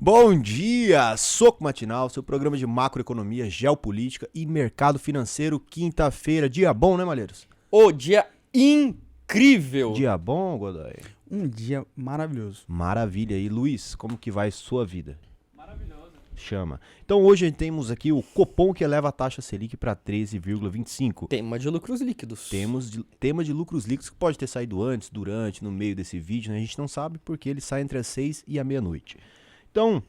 Bom dia! Soco Matinal, seu programa de macroeconomia, geopolítica e mercado financeiro, quinta-feira. Dia bom, né, Malheiros? O dia incrível! Dia bom, Godoy? Um dia maravilhoso. Maravilha. E Luiz, como que vai sua vida? Maravilhoso. Chama. Então hoje temos aqui o Copom que eleva a taxa Selic para 13,25. Tema de lucros líquidos. Tema de lucros líquidos que pode ter saído antes, durante, no meio desse vídeo, né? A gente não sabe porque ele sai entre as 6 e a meia-noite. Então,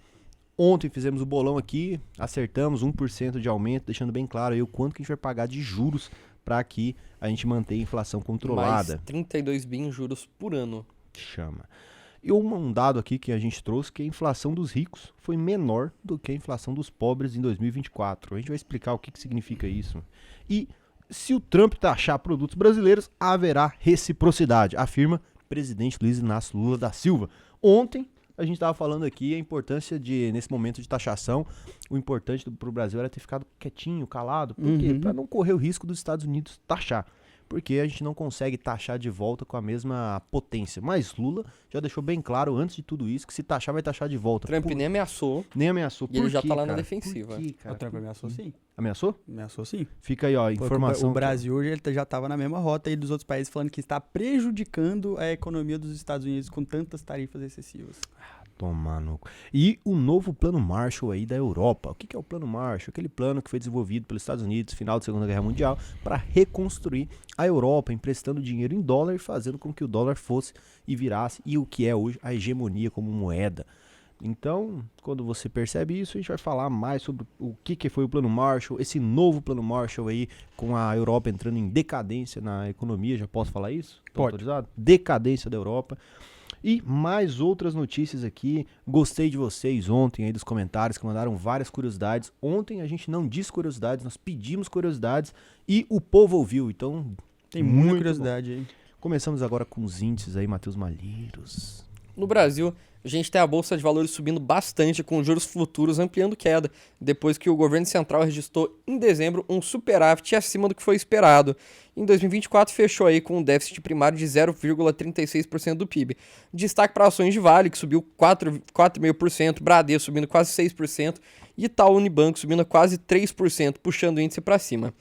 ontem fizemos o bolão aqui, acertamos 1% de aumento, deixando bem claro aí o quanto que a gente vai pagar de juros para que a gente mantenha a inflação controlada. Mais 32 bi em juros por ano. Chama. E um dado aqui que a gente trouxe que a inflação dos ricos foi menor do que a inflação dos pobres em 2024. A gente vai explicar o que significa isso. E se o Trump taxar produtos brasileiros, haverá reciprocidade, afirma o presidente Luiz Inácio Lula da Silva. Ontem a gente estava falando aqui a importância de, nesse momento de taxação, o importante para o Brasil era ter ficado quietinho, calado. Por quê? Para não correr o risco dos Estados Unidos taxar. Porque a gente não consegue taxar de volta com a mesma potência. Mas Lula já deixou bem claro, antes de tudo isso, que se taxar, vai taxar de volta. Trump nem ameaçou. Nem ameaçou. E ele já quê, tá lá cara? na defensiva. Por quê, cara? O Trump ameaçou sim. Ameaçou? Ameaçou sim. Fica aí, ó, informação. O Brasil hoje ele já estava na mesma rota aí dos outros países, falando que está prejudicando a economia dos Estados Unidos com tantas tarifas excessivas. Toma no... E o novo plano Marshall aí da Europa. O que é o plano Marshall? Aquele plano que foi desenvolvido pelos Estados Unidos no final da Segunda Guerra Mundial para reconstruir a Europa, emprestando dinheiro em dólar e fazendo com que o dólar fosse e virasse e o que é hoje a hegemonia como moeda. Então, quando você percebe isso, a gente vai falar mais sobre o que foi o plano Marshall, esse novo plano Marshall aí, com a Europa entrando em decadência na economia. Já posso falar isso? Tô Pode. autorizado? Decadência da Europa. E mais outras notícias aqui. Gostei de vocês ontem aí dos comentários que mandaram várias curiosidades. Ontem a gente não disse curiosidades, nós pedimos curiosidades e o povo ouviu. Então, Tem muita muito curiosidade aí. bom. Começamos agora com os índices aí, Matheus Malheiros. No Brasil, a gente tem a Bolsa de Valores subindo bastante, com juros futuros ampliando queda, depois que o governo central registrou em dezembro um superávit acima do que foi esperado. Em 2024, fechou aí com um déficit primário de 0,36% do PIB. Destaque para ações de Vale, que subiu 4,5%, Bradesco subindo quase 6% e Itaú Unibanco subindo quase 3%, puxando o índice para cima.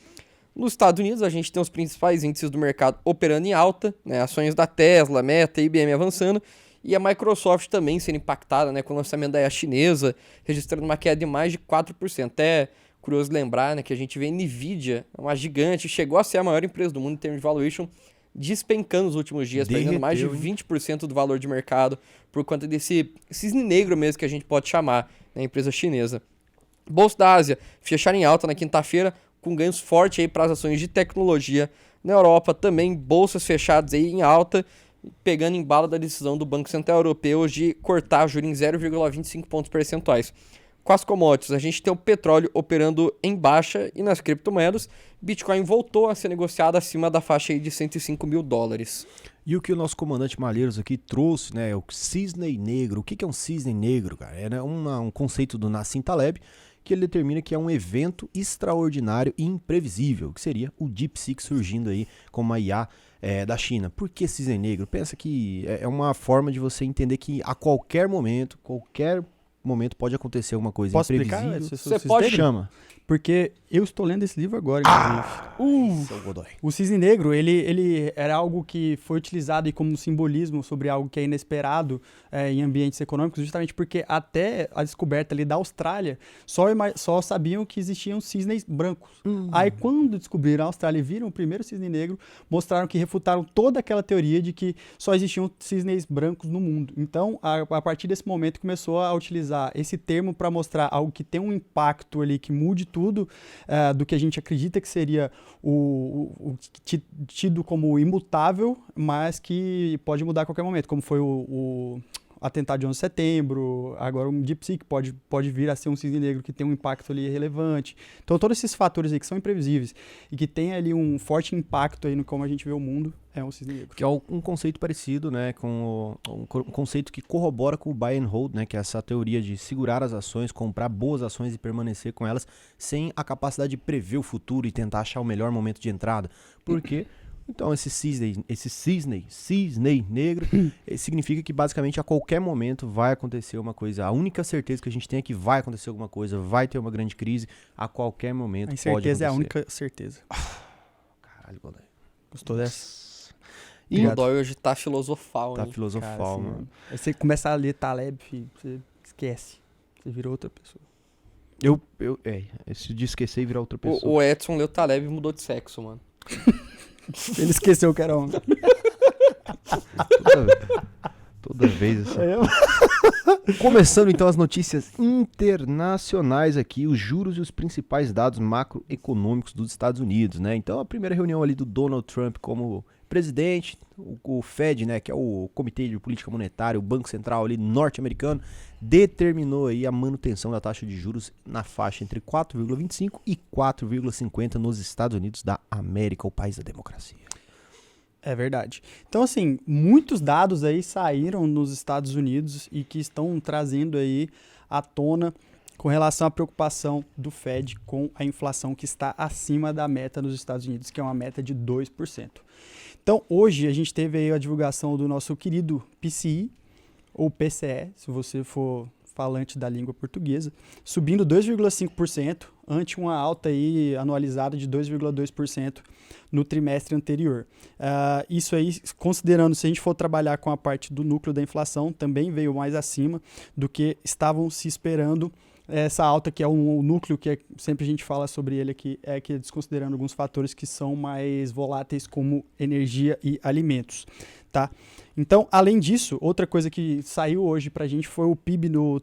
Nos Estados Unidos, a gente tem os principais índices do mercado operando em alta, né, ações da Tesla, Meta e IBM avançando, e a Microsoft também sendo impactada, né, com o lançamento da IA chinesa, registrando uma queda de mais de 4%. Até curioso lembrar, né, que a gente vê Nvidia, uma gigante, chegou a ser a maior empresa do mundo em termos de valuation, despencando nos últimos dias, perdendo mais de 20% do valor de mercado por conta desse cisne negro mesmo que a gente pode chamar, né, empresa chinesa. Bolsa da Ásia fecharam em alta na quinta-feira, com ganhos fortes aí para as ações de tecnologia. Na Europa também, bolsas fechadas aí em alta, pegando embalo da decisão do Banco Central Europeu de cortar a juros em 0,25 pontos percentuais. Com as commodities, a gente tem o petróleo operando em baixa e nas criptomoedas, Bitcoin voltou a ser negociado acima da faixa aí de $105 mil. E o que o nosso comandante Malheiros aqui trouxe, né, é o cisne negro. O que é um cisne negro, cara? É, né, um conceito do Nassim Taleb, que ele determina que é um evento extraordinário e imprevisível, que seria o DeepSeek surgindo aí como uma IA da China. Por que cisne negro? Pensa que é uma forma de você entender que a qualquer momento pode acontecer alguma coisa Posso imprevisível. explicar? Você pode Chama. Porque eu estou lendo esse livro agora, inclusive. Seu Godoy. O cisne negro, ele era algo que foi utilizado aí como simbolismo sobre algo que é inesperado em ambientes econômicos, justamente porque até a descoberta ali da Austrália, só sabiam que existiam cisnes brancos. Aí quando descobriram a Austrália e viram o primeiro cisne negro, mostraram que refutaram toda aquela teoria de que só existiam cisnes brancos no mundo. Então, a partir desse momento, começou a utilizar esse termo para mostrar algo que tem um impacto ali, que mude tudo do que a gente acredita que seria o tido como imutável, mas que pode mudar a qualquer momento, como foi o atentado de 11 de setembro, agora um DeepSeek pode vir a ser um cisne negro que tem um impacto ali relevante. Então todos esses fatores aí que são imprevisíveis e que tem ali um forte impacto aí no como a gente vê o mundo, é um cisne negro. Que é um conceito parecido, né, com um conceito que corrobora com o buy and hold, né, que é essa teoria de segurar as ações, comprar boas ações e permanecer com elas sem a capacidade de prever o futuro e tentar achar o melhor momento de entrada. Porque Então esse cisne negro, significa que basicamente a qualquer momento vai acontecer uma coisa. A única certeza que a gente tem é que vai acontecer alguma coisa, vai ter uma grande crise, a qualquer momento A pode acontecer. incerteza é a única certeza. Caralho, Godoy. Gostou dessa? E o Godoy hoje tá filosofal, Tá hein? filosofal, Cara, assim, mano. Aí você começa a ler Taleb, filho, você esquece. Você virou outra pessoa. Esse de esquecer e virar outra pessoa. O Edson leu Taleb e mudou de sexo, mano. Ele esqueceu que era homem. Toda vez assim. Começando então as notícias internacionais aqui, os juros e os principais dados macroeconômicos dos Estados Unidos, né? Então a primeira reunião ali do Donald Trump como presidente, o Fed, né, que é o Comitê de Política Monetária, o Banco Central ali norte-americano, determinou aí a manutenção da taxa de juros na faixa entre 4,25 e 4,50 nos Estados Unidos da América, o país da democracia. É verdade. Então, assim, muitos dados aí saíram nos Estados Unidos e que estão trazendo aí à tona com relação à preocupação do Fed com a inflação que está acima da meta nos Estados Unidos, que é uma meta de 2%. Então, hoje a gente teve aí a divulgação do nosso querido PCI, ou PCE, se você for falante da língua portuguesa, subindo 2,5%, ante uma alta aí anualizada de 2,2% no trimestre anterior. Isso aí, considerando, se a gente for trabalhar com a parte do núcleo da inflação, também veio mais acima do que estavam se esperando. Essa alta, que é o núcleo que sempre a gente fala sobre ele aqui, é que desconsiderando alguns fatores que são mais voláteis, como energia e alimentos, tá? Então, além disso, outra coisa que saiu hoje pra gente foi o PIB no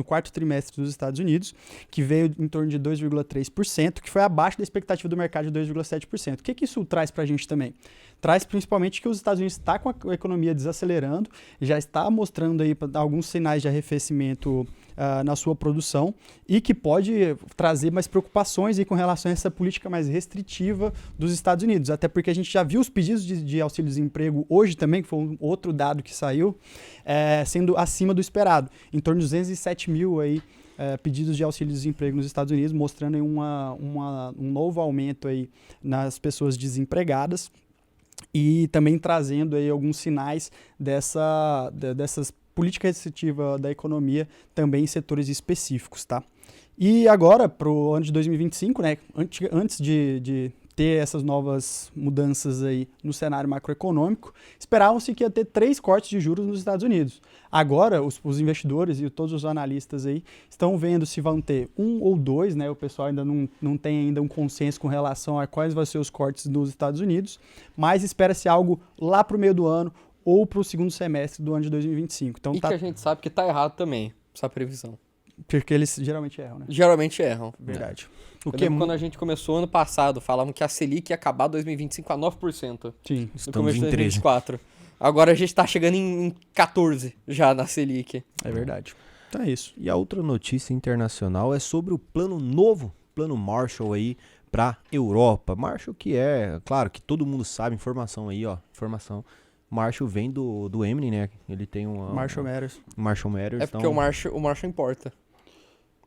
quarto trimestre dos Estados Unidos, que veio em torno de 2,3%, que foi abaixo da expectativa do mercado de 2,7%. O que isso traz pra gente também? Traz principalmente que os Estados Unidos está com a economia desacelerando, já está mostrando aí alguns sinais de arrefecimento na sua produção e que pode trazer mais preocupações aí com relação a essa política mais restritiva dos Estados Unidos, até porque a gente já viu os pedidos de auxílio-desemprego hoje também, que foi um outro dado que saiu, sendo acima do esperado, em torno de 207 mil aí, pedidos de auxílio-desemprego nos Estados Unidos, mostrando aí um novo aumento aí nas pessoas desempregadas e também trazendo aí alguns sinais dessas política restritiva da economia também em setores específicos, tá? E agora, para o ano de 2025, né, antes de ter essas novas mudanças aí no cenário macroeconômico, esperavam-se que ia ter 3 cortes de juros nos Estados Unidos. Agora, os investidores e todos os analistas aí estão vendo se vão ter 1 ou 2, né? O pessoal ainda não tem ainda um consenso com relação a quais vão ser os cortes nos Estados Unidos, mas espera-se algo lá para o meio do ano, ou para o segundo semestre do ano de 2025. Então, que a gente sabe que tá errado também, essa previsão. Porque eles geralmente erram, né? Geralmente erram. Verdade. Quando a gente começou ano passado, falavam que a Selic ia acabar 2025 a 9%. Sim. No começo de 2024. Agora a gente tá chegando em 14% já na Selic. É verdade. Então é isso. E a outra notícia internacional é sobre o plano Marshall aí para Europa. Marshall que é, claro, que todo mundo sabe, informação aí, ó, informação. Marshall vem do Eminem, né? Ele tem Marshall Matters. Marshall Matters. É porque o Marshall importa.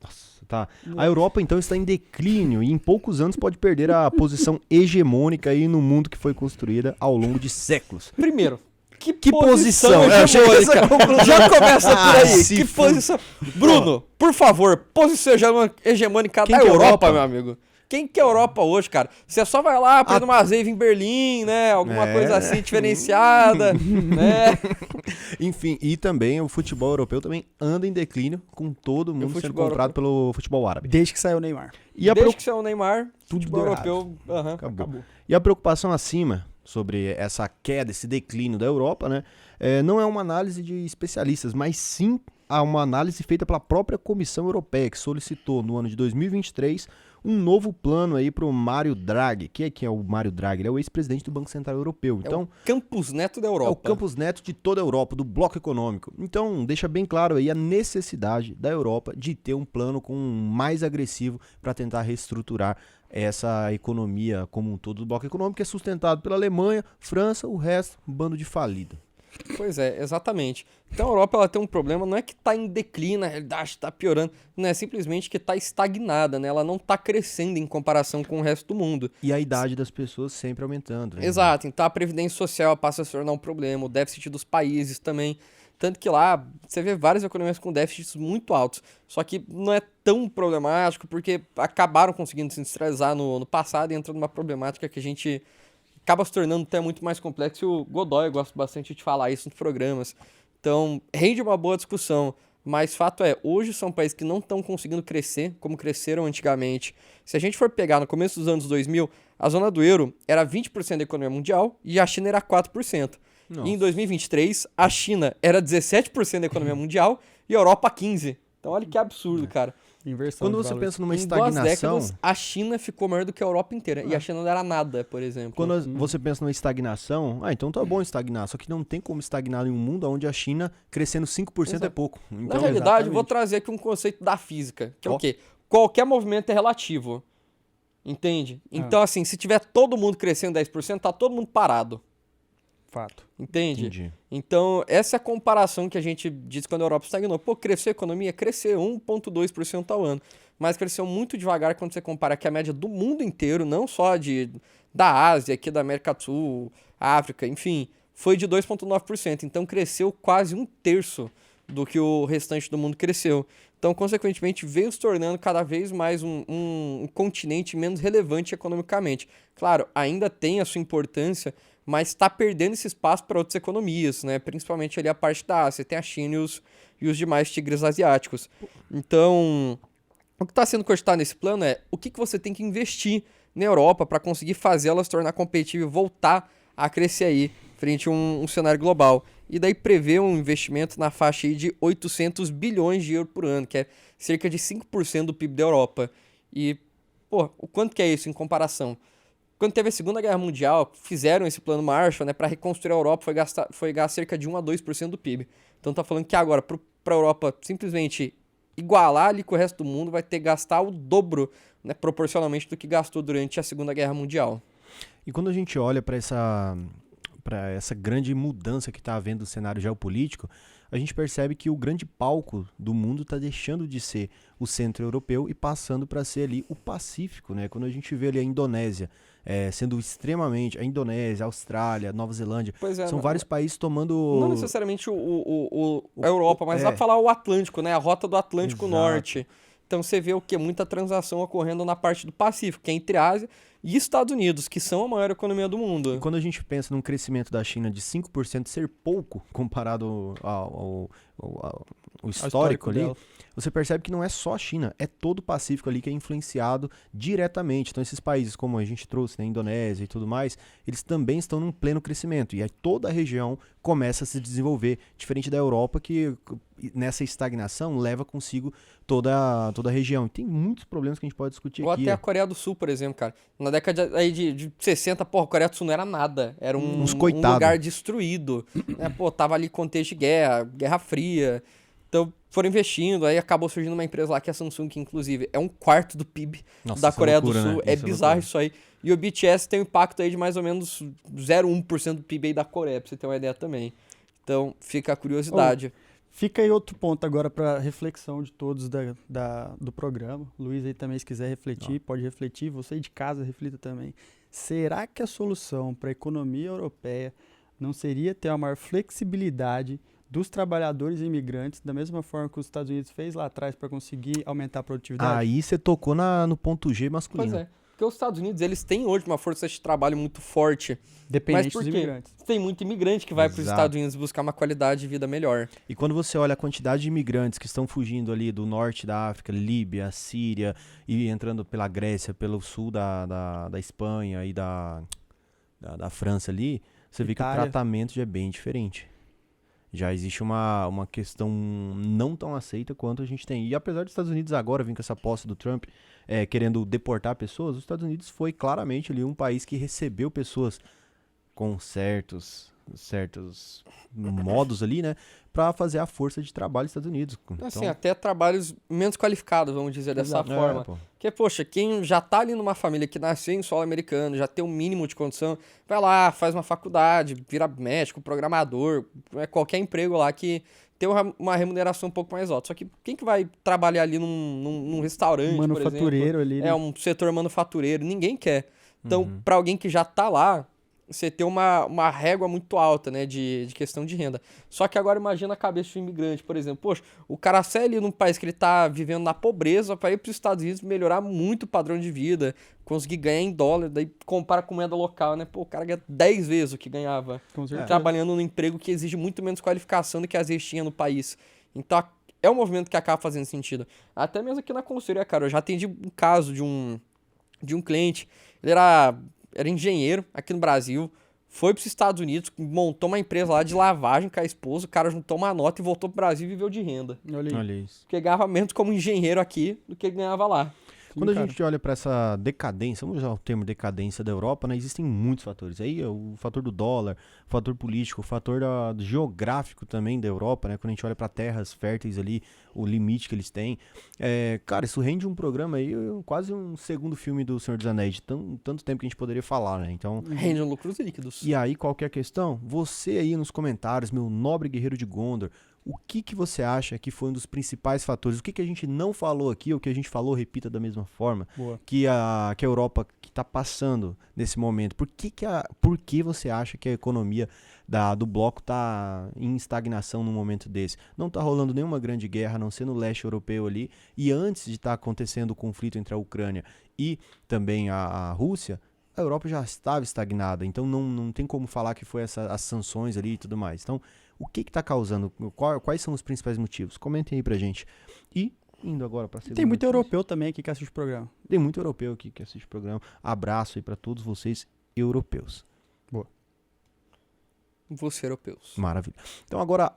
Nossa, tá. A Europa, então, está em declínio e em poucos anos pode perder a posição hegemônica aí no mundo que foi construída ao longo de séculos. Primeiro, que posição hegemônica? Já começa por aí. Que for. posição... Bruno, por favor, posição hegemônica Quem da que é Europa, meu amigo. Quem que é Europa hoje, cara? Você só vai lá, aprende uma rave em Berlim, né? Alguma coisa assim diferenciada, né? Enfim, e também o futebol europeu também anda em declínio, com todo mundo sendo comprado pelo futebol árabe. Desde que saiu o Neymar. Desde que saiu o Neymar, tudo futebol deu europeu acabou. E a preocupação acima sobre essa queda, esse declínio da Europa, né? Não é uma análise de especialistas, mas sim uma análise feita pela própria Comissão Europeia, que solicitou no ano de 2023 um novo plano aí para o Mário Draghi. Quem é o Mário Draghi? Ele é o ex-presidente do Banco Central Europeu. Então, o Campus Neto da Europa. É o Campus Neto de toda a Europa, do bloco econômico. Então, deixa bem claro aí a necessidade da Europa de ter um plano mais agressivo para tentar reestruturar essa economia como um todo do bloco econômico, que é sustentado pela Alemanha, França, o resto, um bando de falido. Pois é, exatamente. Então a Europa ela tem um problema, não é que está em declínio, na realidade está piorando, não é simplesmente que está estagnada, né? Ela não está crescendo em comparação com o resto do mundo. E a idade das pessoas sempre aumentando, né? Exato, então a previdência social passa a se tornar um problema, o déficit dos países também. Tanto que lá você vê várias economias com déficits muito altos. Só que não é tão problemático porque acabaram conseguindo se industrializar no passado e entra numa problemática que a gente acaba se tornando até muito mais complexo. E o Godoy gosta bastante de falar isso nos programas. Então, rende uma boa discussão. Mas fato é, hoje são países que não estão conseguindo crescer como cresceram antigamente. Se a gente for pegar no começo dos anos 2000, a zona do euro era 20% da economia mundial e a China era 4%. E em 2023, a China era 17% da economia mundial e a Europa 15%. Então olha que absurdo, cara. Inversão Quando de você valores. pensa numa Em 2 estagnação, décadas, a China ficou maior do que a Europa inteira. E a China não era nada, por exemplo. quando você pensa numa estagnação, então tá bom estagnar, só que não tem como estagnar em um mundo onde a China crescendo 5% é Exato. pouco. Na Então, realidade, eu vou exatamente. trazer aqui um conceito da física, que é Ó. o quê? Qualquer movimento é relativo. Entende? Então, assim, se tiver todo mundo crescendo 10%, tá todo mundo parado. Fato. Entende? entendi. Então, essa é a comparação que a gente diz quando a Europa estagnou. Pô, cresceu a economia? Cresceu 1,2% ao ano. Mas cresceu muito devagar quando você compara que a média do mundo inteiro, não só da Ásia, aqui da América do Sul, África, enfim, foi de 2,9%. Então, cresceu quase 1/3 do que o restante do mundo cresceu. Então, consequentemente, veio se tornando cada vez mais um continente menos relevante economicamente. Claro, ainda tem a sua importância, mas está perdendo esse espaço para outras economias, né? Principalmente ali a parte da Ásia, tem a China e os demais tigres asiáticos. Então, o que está sendo cogitado nesse plano é o que você tem que investir na Europa para conseguir fazer ela se tornar competitiva e voltar a crescer aí frente a um cenário global. E daí prevê um investimento na faixa aí de 800 bilhões de euros por ano, que é cerca de 5% do PIB da Europa. E, pô, o quanto que é isso em comparação? Quando teve a Segunda Guerra Mundial, fizeram esse plano Marshall, né, para reconstruir a Europa, foi gastar cerca de 1 a 2% do PIB. Então tá falando que agora, para a Europa simplesmente igualar ali com o resto do mundo, vai ter que gastar o dobro, né, proporcionalmente do que gastou durante a Segunda Guerra Mundial. E quando a gente olha para essa grande mudança que está havendo no cenário geopolítico, a gente percebe que o grande palco do mundo está deixando de ser o centro europeu e passando para ser ali o Pacífico, né? Quando a gente vê ali a Indonésia sendo extremamente... A Indonésia, a Austrália, Nova Zelândia, Pois é, são não- vários países tomando... Não necessariamente a Europa, mas dá pra falar o Atlântico, né? A rota do Atlântico Exato. Norte. Então você vê o quê? Muita transação ocorrendo na parte do Pacífico, que é entre a Ásia e Estados Unidos, que são a maior economia do mundo. E quando a gente pensa num crescimento da China de 5% ser pouco comparado ao histórico ali, dela. você percebe que não é só a China, é todo o Pacífico ali que é influenciado diretamente. Então esses países, como a gente trouxe, né, Indonésia e tudo mais, eles também estão num pleno crescimento. E aí toda a região começa a se desenvolver, diferente da Europa, que nessa estagnação leva consigo toda a região. E tem muitos problemas que a gente pode discutir Ou aqui. até a Coreia do Sul, por exemplo, cara. Na década aí de 60, porra, a Coreia do Sul não era nada. Era um coitado. lugar destruído. Né? Pô, tava ali contexto de guerra, Guerra Fria. Então foram investindo, aí acabou surgindo uma empresa lá que é a Samsung, que inclusive é 1/4 do PIB Nossa, da isso é Coreia loucura, do Sul. né? É Isso é bizarro loucura. isso aí. E o BTS tem um impacto aí de mais ou menos 0,1% do PIB aí da Coreia, pra você ter uma ideia também. Então fica a curiosidade. Fica aí outro ponto agora para reflexão de todos do programa. Luiz aí também, se quiser refletir, pode refletir. Você aí de casa, reflita também. Será que a solução para a economia europeia não seria ter uma maior flexibilidade dos trabalhadores imigrantes, da mesma forma que os Estados Unidos fez lá atrás para conseguir aumentar a produtividade? Aí você tocou no ponto G masculino. Pois é. Porque os Estados Unidos, eles têm hoje uma força de trabalho muito forte. Dependente Mas por dos quê? imigrantes. Tem muito imigrante que vai para os Exato. Estados Unidos buscar uma qualidade de vida melhor. E quando você olha a quantidade de imigrantes que estão fugindo ali do norte da África, Líbia, Síria, e entrando pela Grécia, pelo sul da Espanha e da França ali, você vê que o Itália. tratamento já é bem diferente. Já existe uma questão não tão aceita quanto a gente tem. E apesar dos Estados Unidos agora vir com essa posse do Trump querendo deportar pessoas, os Estados Unidos foi claramente ali um país que recebeu pessoas com certos certos modos ali, né, para fazer a força de trabalho dos Estados Unidos. Assim, até trabalhos menos qualificados, vamos dizer dessa Exato. forma. Pô. Porque, poxa, quem já tá ali numa família que nasceu em solo americano, já tem um mínimo de condição, vai lá, faz uma faculdade, vira médico, programador, qualquer emprego lá que tem uma remuneração um pouco mais alta. Só que quem que vai trabalhar ali num restaurante, por exemplo? Manufatureiro ali, né? Um setor manufatureiro, ninguém quer. Então, pra alguém que já tá lá, você tem uma régua muito alta, né, de questão de renda. Só que agora imagina a cabeça de um imigrante, por exemplo. Poxa, o cara sai ali num país que ele tá vivendo na pobreza para ir para os Estados Unidos melhorar muito o padrão de vida, conseguir ganhar em dólar, daí compara com moeda local, né? Pô, o cara ganha 10 vezes o que ganhava Com certeza. trabalhando num emprego que exige muito menos qualificação do que às vezes tinha no país. Então, é um movimento que acaba fazendo sentido. Até mesmo aqui na consultoria, cara, eu já atendi um caso de um cliente, ele era engenheiro aqui no Brasil, foi para os Estados Unidos, montou uma empresa lá de lavagem com a esposa, o cara juntou uma nota e voltou pro Brasil e viveu de renda. Olha aí. Olha isso. Porque ganhava menos como engenheiro aqui do que ganhava lá. Quando a cara. gente olha para essa decadência, vamos usar o termo decadência da Europa, né, existem muitos fatores. Aí o fator do dólar, o fator político, o fator geográfico também da Europa, né, quando a gente olha para terras férteis ali, o limite que eles têm. Cara, isso rende um programa aí, quase um segundo filme do Senhor dos Anéis, de tanto tempo que a gente poderia falar, né? Então, Rende lucros líquidos. e aí, qual que é a questão? Você aí nos comentários, meu nobre guerreiro de Gondor, o que você acha que foi um dos principais fatores? O que a gente não falou aqui, ou que a gente falou, repita da mesma forma, Boa. que a Europa que está passando nesse momento? Por que você acha que a economia do bloco está em estagnação num momento desse? Não está rolando nenhuma grande guerra, a não ser no leste europeu ali, e antes de estar acontecendo o conflito entre a Ucrânia e também a Rússia, a Europa já estava estagnada, então não tem como falar que foi as sanções ali e tudo mais. Então, o que está causando? Quais são os principais motivos? Comentem aí pra gente. E, indo agora para a segunda Tem muito notícia. europeu também aqui que assiste o programa. Tem muito europeu aqui que assiste o programa. Abraço aí para todos vocês europeus. Você, europeus. Maravilha. Então agora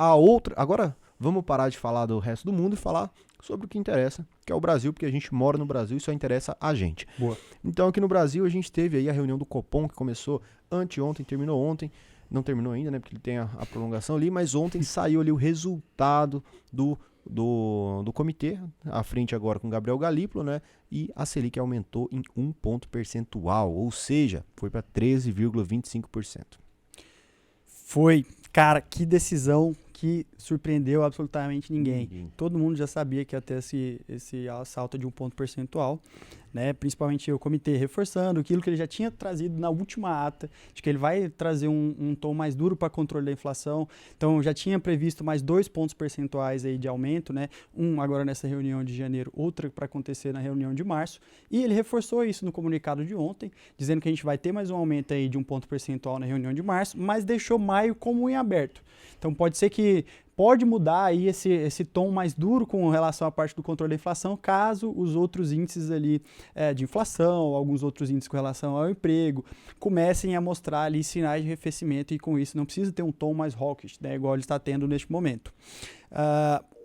vamos parar de falar do resto do mundo e falar sobre o que interessa, que é o Brasil, porque a gente mora no Brasil e só interessa a gente. Boa. Então aqui no Brasil a gente teve aí a reunião do Copom, que começou anteontem, terminou ontem. Não terminou ainda, né, porque ele tem a prolongação ali, mas ontem saiu ali o resultado do comitê, à frente agora com Gabriel Galípolo, né, e a Selic aumentou em 1 ponto percentual, ou seja, foi para 13,25%. Foi, cara, que decisão que surpreendeu absolutamente ninguém. Todo mundo já sabia que ia ter esse assalto de 1 ponto percentual, né? Principalmente o comitê reforçando aquilo que ele já tinha trazido na última ata, de que ele vai trazer um tom mais duro para controle da inflação. Então já tinha previsto mais 2 pontos percentuais aí de aumento, né? Um agora nessa reunião de janeiro, outra para acontecer na reunião de março. E ele reforçou isso no comunicado de ontem, dizendo que a gente vai ter mais um aumento aí de 1 ponto percentual na reunião de março, mas deixou maio como em aberto. Então pode ser que pode mudar aí esse tom mais duro com relação à parte do controle da inflação, caso os outros índices ali de inflação, alguns outros índices com relação ao emprego, comecem a mostrar ali sinais de arrefecimento e com isso não precisa ter um tom mais hawkish, né, igual ele está tendo neste momento.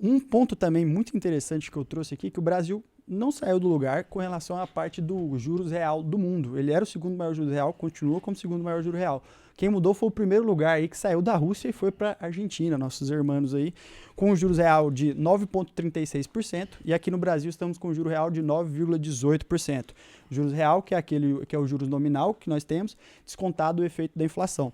Um ponto também muito interessante que eu trouxe aqui, que o Brasil não saiu do lugar com relação à parte do juros real do mundo. Ele era o segundo maior juros real, continua como segundo maior juro real. Quem mudou foi o primeiro lugar aí que saiu da Rússia e foi para a Argentina, nossos irmãos aí, com o juros real de 9,36% e aqui no Brasil estamos com o juro real de 9,18%. Juros real, que é o juros nominal que nós temos, descontado o efeito da inflação.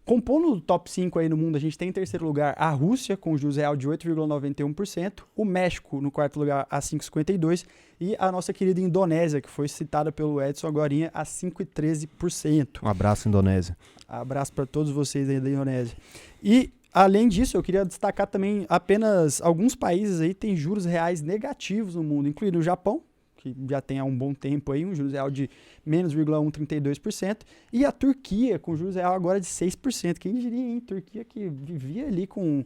Compondo o top 5 aí no mundo, a gente tem em terceiro lugar a Rússia, com o juros real de 8,91%, o México no quarto lugar a 5,52% e a nossa querida Indonésia, que foi citada pelo Edson agorinha, a 5,13%. Um abraço, Indonésia. Abraço para todos vocês aí da Indonésia. E, além disso, eu queria destacar também apenas alguns países aí têm juros reais negativos no mundo, incluindo o Japão, que já tem há um bom tempo aí, um juros real de menos 0,132%, e a Turquia, com juros real agora de 6%. Quem diria, hein? Turquia que vivia ali com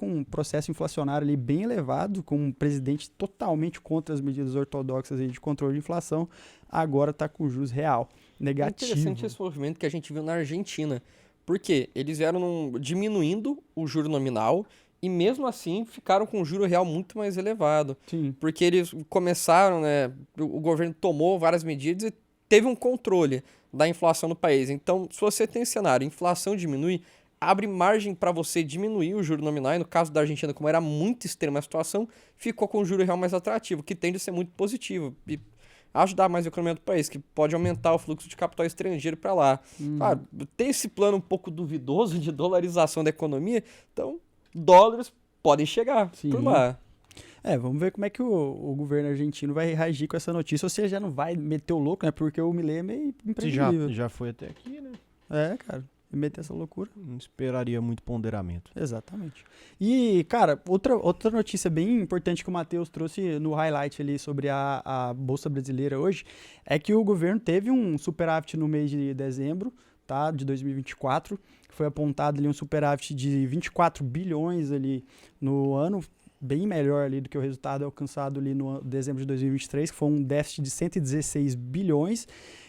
um processo inflacionário ali bem elevado, com um presidente totalmente contra as medidas ortodoxas aí de controle de inflação, agora está com juros real negativo. É interessante esse movimento que a gente viu na Argentina, porque eles vieram diminuindo o juro nominal e mesmo assim ficaram com um juro real muito mais elevado. Sim. Porque eles começaram, né, o governo tomou várias medidas e teve um controle da inflação no país. Então, se você tem esse cenário, inflação diminui, abre margem para você diminuir o juro nominal, e no caso da Argentina, como era muito extrema a situação, ficou com o juro real mais atrativo, que tende a ser muito positivo e ajudar mais a economia do país, que pode aumentar o fluxo de capital estrangeiro para lá. Claro, tem esse plano um pouco duvidoso de dolarização da economia, então dólares podem chegar por lá. Vamos ver como é que o governo argentino vai reagir com essa notícia, ou se ele já não vai meter o louco, né? Porque o Milei é meio imprevisível. Já foi até aqui, né? Cara, meter essa loucura. Não esperaria muito ponderamento. Exatamente. E, cara, outra notícia bem importante que o Matheus trouxe no highlight ali sobre a Bolsa Brasileira hoje é que o governo teve um superávit no mês de dezembro, tá, de 2024. Foi apontado ali um superávit de 24 bilhões ali no ano, bem melhor ali do que o resultado alcançado ali no dezembro de 2023, que foi um déficit de 116 bilhões.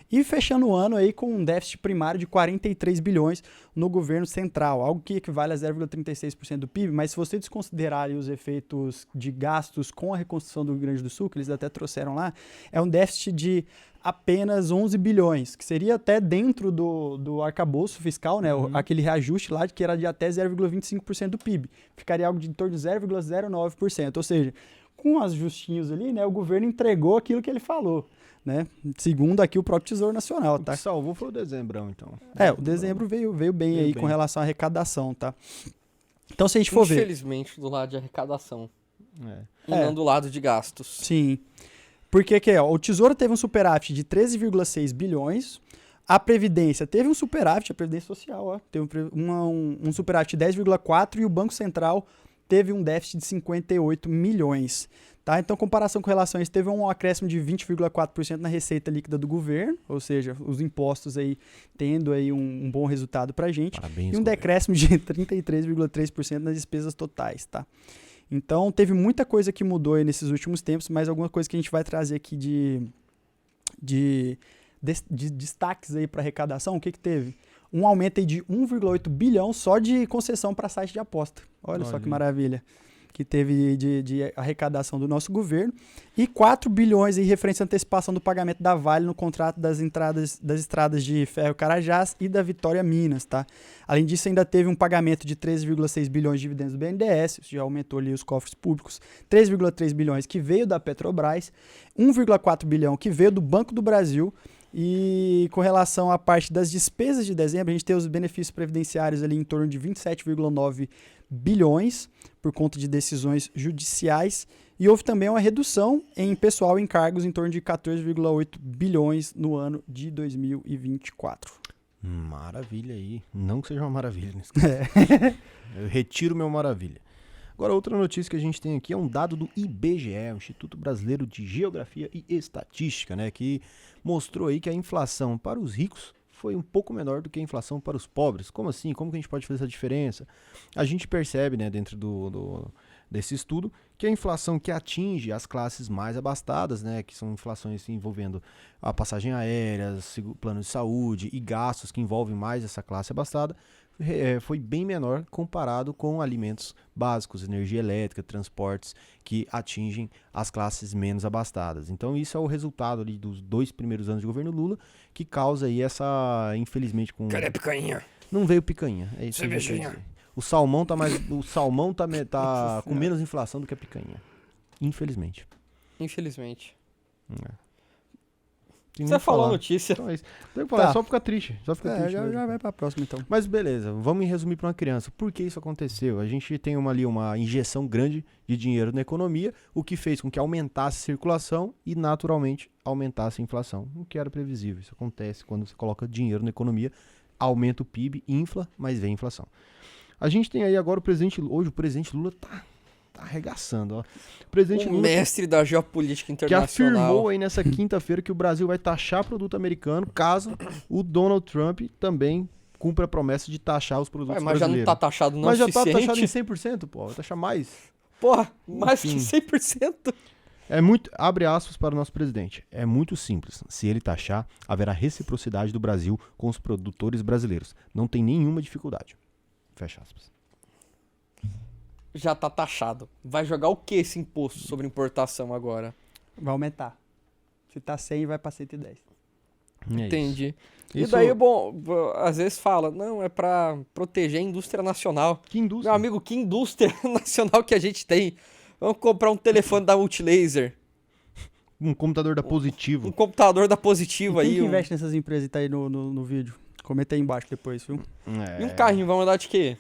E fechando o ano aí com um déficit primário de 43 bilhões no governo central, algo que equivale a 0,36% do PIB, mas se você desconsiderar ali os efeitos de gastos com a reconstrução do Rio Grande do Sul, que eles até trouxeram lá, é um déficit de apenas 11 bilhões, que seria até dentro do arcabouço fiscal, né? Aquele reajuste lá que era de até 0,25% do PIB. Ficaria algo de em torno de 0,09%, ou seja, com os ajustinhos ali, né, o governo entregou aquilo que ele falou. Né? Segundo aqui o próprio Tesouro Nacional, tá? O que salvou foi o dezembrão, então. O dezembro veio bem aí com relação à arrecadação, tá? Então, se a gente for ver... Infelizmente, do lado de arrecadação. E não do lado de gastos. Sim. Porque o Tesouro teve um superávit de 13,6 bilhões, a Previdência teve um superávit, a Previdência Social, ó, teve um superávit de 10,4 e o Banco Central teve um déficit de 58 milhões. Tá? Então, comparação com relação a isso, teve um acréscimo de 20,4% na receita líquida do governo, ou seja, os impostos aí tendo aí um bom resultado para a gente. Parabéns, e um decréscimo de 33,3% nas despesas totais. Tá? Então, teve muita coisa que mudou aí nesses últimos tempos, mas alguma coisa que a gente vai trazer aqui de destaques aí para arrecadação, o que teve? Um aumento aí de 1,8 bilhão só de concessão para site de aposta. Olha só que maravilha que teve de arrecadação do nosso governo, e 4 bilhões em referência à antecipação do pagamento da Vale no contrato das estradas de Ferro Carajás e da Vitória Minas, tá? Além disso, ainda teve um pagamento de 13,6 bilhões de dividendos do BNDES, isso já aumentou ali os cofres públicos, 3,3 bilhões que veio da Petrobras, 1,4 bilhão que veio do Banco do Brasil. E com relação à parte das despesas de dezembro, a gente tem os benefícios previdenciários ali em torno de 27,9 bilhões por conta de decisões judiciais. E houve também uma redução em pessoal e encargos em torno de 14,8 bilhões no ano de 2024. Maravilha aí. Não que seja uma maravilha nesse caso. Eu retiro meu maravilha. Agora, outra notícia que a gente tem aqui é um dado do IBGE, o Instituto Brasileiro de Geografia e Estatística, né, que mostrou aí que a inflação para os ricos foi um pouco menor do que a inflação para os pobres. Como assim? Como que a gente pode fazer essa diferença? A gente percebe, né, dentro desse estudo, que a inflação que atinge as classes mais abastadas, né, que são inflações envolvendo a passagem aérea, plano de saúde e gastos que envolvem mais essa classe abastada, foi bem menor comparado com alimentos básicos, energia elétrica, transportes, que atingem as classes menos abastadas. Então isso é o resultado ali dos 2 primeiros anos de governo Lula, que causa aí essa, infelizmente... Cadê a picanha? Não veio picanha, é isso que eu quero dizer. O salmão tá com menos inflação do que a picanha. Infelizmente. Infelizmente. Você falou a notícia. Então é isso. Tem que falar, só fica triste. Já vai pra próxima então. Mas beleza, vamos resumir para uma criança. Por que isso aconteceu? A gente tem uma injeção grande de dinheiro na economia, o que fez com que aumentasse a circulação e naturalmente aumentasse a inflação. O que era previsível. Isso acontece quando você coloca dinheiro na economia, aumenta o PIB, infla, mas vem a inflação. A gente tem aí agora o presidente Lula tá arregaçando, ó. O presidente Lula, mestre da geopolítica internacional, que afirmou aí nessa quinta-feira que o Brasil vai taxar produto americano caso o Donald Trump também cumpra a promessa de taxar os produtos mas brasileiros. Já não tá taxado não mas já suficiente. tá taxado em 100%, pô. Vai taxar mais. Porra, mais que 100%. Abre aspas para o nosso presidente. É muito simples. Se ele taxar, haverá reciprocidade do Brasil com os produtores brasileiros. Não tem nenhuma dificuldade. Fecha aspas. Já tá taxado. Vai jogar o que esse imposto sobre importação agora? Vai aumentar. Se tá 100, vai pra 110. Entendi. E Isso- daí, bom, às vezes fala, não, é pra proteger a indústria nacional. Que indústria? Meu amigo, que indústria nacional que a gente tem? Vamos comprar um telefone da Multilaser, Um computador da um Positivo. computador da E Positivo quem aí, que investe nessas empresas e tá aí no vídeo? Comenta aí embaixo depois, viu? e um carrinho, vamos andar de quê?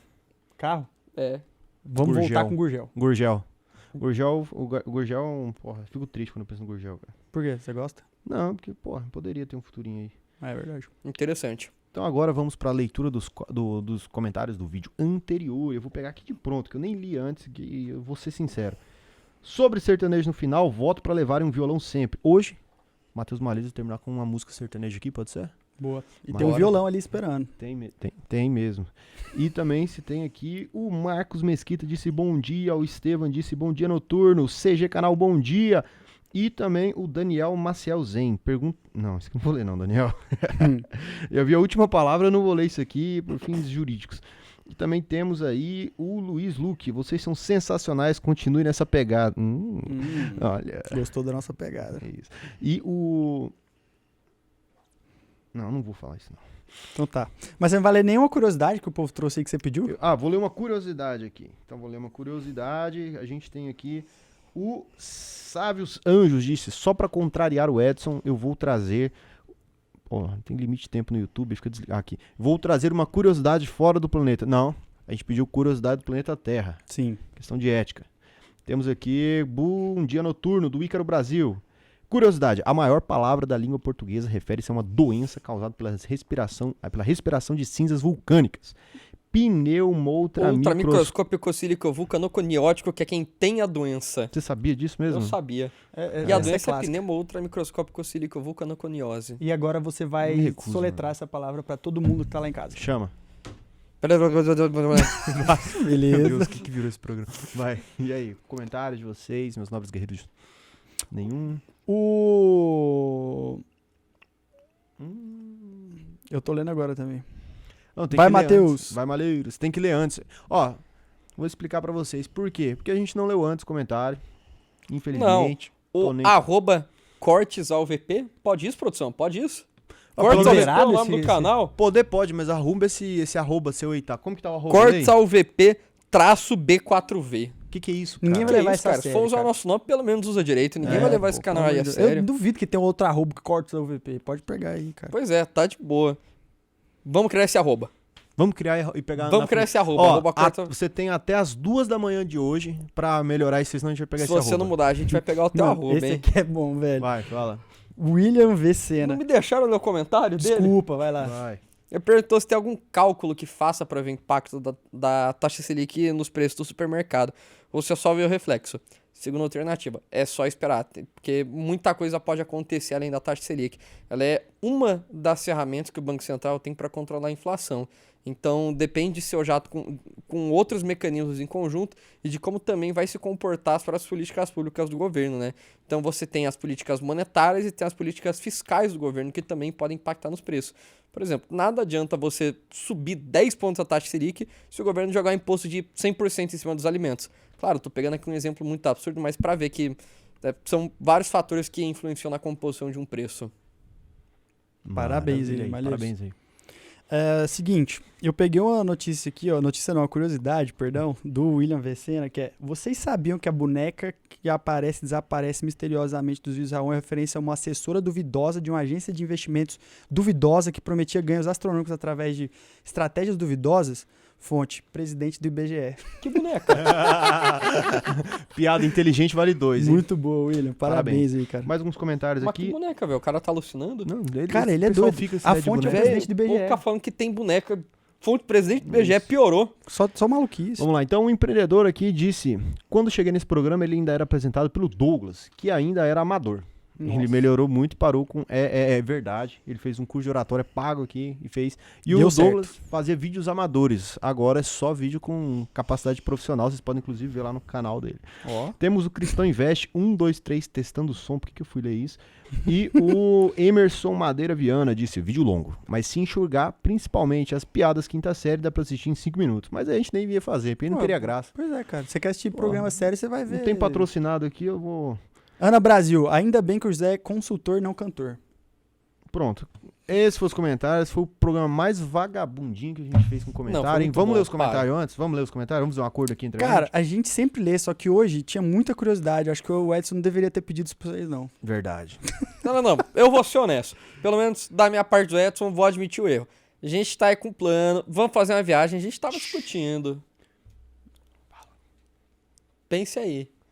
Carro? É. Vamos Gurgel. voltar com o Gurgel. Gurgel. O Gurgel é um... Porra, fico triste quando eu penso no Gurgel, cara. Por quê? Você gosta? Não, porque, porra, poderia ter um futurinho aí. É verdade. Interessante. Então agora vamos para a leitura dos comentários do vídeo anterior. Eu vou pegar aqui de pronto, que eu nem li antes, que eu vou ser sincero. Sobre sertanejo no final, voto para levarem um violão sempre. Hoje, Matheus Maleza terminar com uma música sertaneja aqui, pode ser? Boa. E Uma tem um hora. violão ali esperando. Tem mesmo. E também se tem aqui o Marcos Mesquita disse bom dia, o Estevam disse bom dia noturno, CG Canal bom dia. E também o Daniel Maciel Zen. Não, isso aqui eu não vou ler não, Daniel. Eu vi a última palavra, eu não vou ler isso aqui por fins jurídicos. E também temos aí o Luiz Luque. Vocês são sensacionais, continue nessa pegada. Olha, Gostou da nossa pegada. é isso. E o... Não vou falar isso não. Então tá. Mas você não vai ler nenhuma curiosidade que o povo trouxe aí que você pediu? Vou ler uma curiosidade aqui. Então vou ler uma curiosidade. A gente tem aqui o Sábios Anjos disse, só pra contrariar o Edson, eu vou trazer... Pô, tem limite de tempo no YouTube, fica desligado aqui. Vou trazer uma curiosidade fora do planeta. Não, a gente pediu curiosidade do planeta Terra. Sim. Questão de ética. Temos aqui Bom Dia Noturno, do Ícaro Brasil. Curiosidade, a maior palavra da língua portuguesa refere-se a uma doença causada pela respiração de cinzas vulcânicas. Ultramicroscópico sílico vulcanoconiótico, que é quem tem a doença. Você sabia disso mesmo? Eu sabia. E E a doença é pneumo ultramicroscópico sílico vulcanoconiose. E agora você Me vai recuso, soletrar essa palavra pra todo mundo que tá lá em casa. Chama. Meu Beleza. Deus, o que virou esse programa? Vai, e aí? Comentários de vocês, meus nobres guerreiros? Nenhum? Eu tô lendo agora também. Não, tem Vai, que ler Matheus. antes. Vai, Malheiros. Tem que ler antes. Ó, vou explicar pra vocês. Por quê? Porque a gente não leu antes o comentário. Infelizmente. O @ cortesalvp. Pode isso, produção? Pode isso? Pode Cortesalvp é liberado o nome do esse- canal. Poder pode, mas arruma esse arroba seu aí, tá? Como que tá o arroba aí? Cortesalvp-B4V. O que é isso, Ninguém cara? vai levar Que isso a cara? Se sério, for usar o cara. nosso nome, pelo menos usa direito. Ninguém É, vai levar pô, esse canal aí a Eu sério. duvido que tem outro arroba que corta o VP. Pode pegar aí, cara. Pois é, tá de boa. Vamos criar esse arroba. Vamos criar e pegar Vamos na criar frente. esse arroba. Ó, arroba corta- você tem até as 2 da manhã de hoje pra melhorar isso, senão a gente vai pegar Se esse você arroba. não mudar, a gente vai pegar o teu Mano, arroba, esse hein? aqui é bom, velho. Vai, fala. William V. Não Senna. me deixaram ler o comentário dele? Desculpa, vai lá. Vai. Ele perguntou se tem algum cálculo que faça para ver o impacto da taxa Selic nos preços do supermercado, ou se é só ver o reflexo. Segunda alternativa, é só esperar, porque muita coisa pode acontecer além da taxa Selic. Ela é uma das ferramentas que o Banco Central tem para controlar a inflação. Então, depende de seu jato com outros mecanismos em conjunto e de como também vai se comportar para as políticas públicas do governo, né? Então, você tem as políticas monetárias e tem as políticas fiscais do governo que também podem impactar nos preços. Por exemplo, nada adianta você subir 10 pontos a taxa Selic se o governo jogar imposto de 100% em cima dos alimentos. Claro, tô pegando aqui um exemplo muito absurdo, mas para ver que são vários fatores que influenciam na composição de um preço. Parabéns Maravilha aí, Malheiros. Parabéns aí. Seguinte, eu peguei uma notícia aqui, ó, notícia não, uma curiosidade, perdão, do William V. Senna, que é: vocês sabiam que a boneca que aparece e desaparece misteriosamente dos vídeos é referência a uma assessora duvidosa de uma agência de investimentos duvidosa que prometia ganhos astronômicos através de estratégias duvidosas? Fonte, presidente do IBGE. Que boneca! Piada inteligente vale 2, hein? Muito boa, William, parabéns aí, cara. Mais alguns comentários Mas que aqui. boneca, velho? O cara tá alucinando? Não, Cara, ele é o pessoal doido. fica A essa ideia de fonte é o boneca. presidente do Vou IBGE. ficar falando que tem boneca. Fonte presidente do IBGE piorou. Só maluquice. Vamos lá, então um empreendedor aqui disse, quando cheguei nesse programa ele ainda era apresentado pelo Douglas, que ainda era amador. Ele Nossa. melhorou muito e parou com é verdade. Ele fez um curso de oratória pago aqui e fez. E Deu o Douglas certo. fazia vídeos amadores. Agora é só vídeo com capacidade profissional. Vocês podem inclusive ver lá no canal dele. Ó. Temos o Cristão Invest 1, 2, 3 testando o som. Por que eu fui ler isso? E o Emerson Madeira Viana disse, vídeo longo, mas se enxugar, principalmente as piadas quinta série, dá pra assistir em 5 minutos. Mas a gente nem ia fazer, porque não Pô, teria graça. Pois é, cara. Você quer assistir programa sério, você vai ver. Não tem patrocinado aqui, eu vou... Ana Brasil, ainda bem que o José é consultor, não cantor. Pronto. Esses foram os comentários. Foi o programa mais vagabundinho que a gente fez com comentário, foi hein? muito Vamos bom, ler os comentários antes? Vamos ler os comentários? Vamos fazer um acordo aqui entre a Cara, gente? a gente sempre lê, só que hoje tinha muita curiosidade. Acho que o Edson não deveria ter pedido isso pra vocês, não. Verdade. Não. Eu vou ser honesto. Pelo menos da minha parte do Edson, vou admitir o erro. A gente tá aí com um plano, vamos fazer uma viagem, a gente tava discutindo. Pense aí.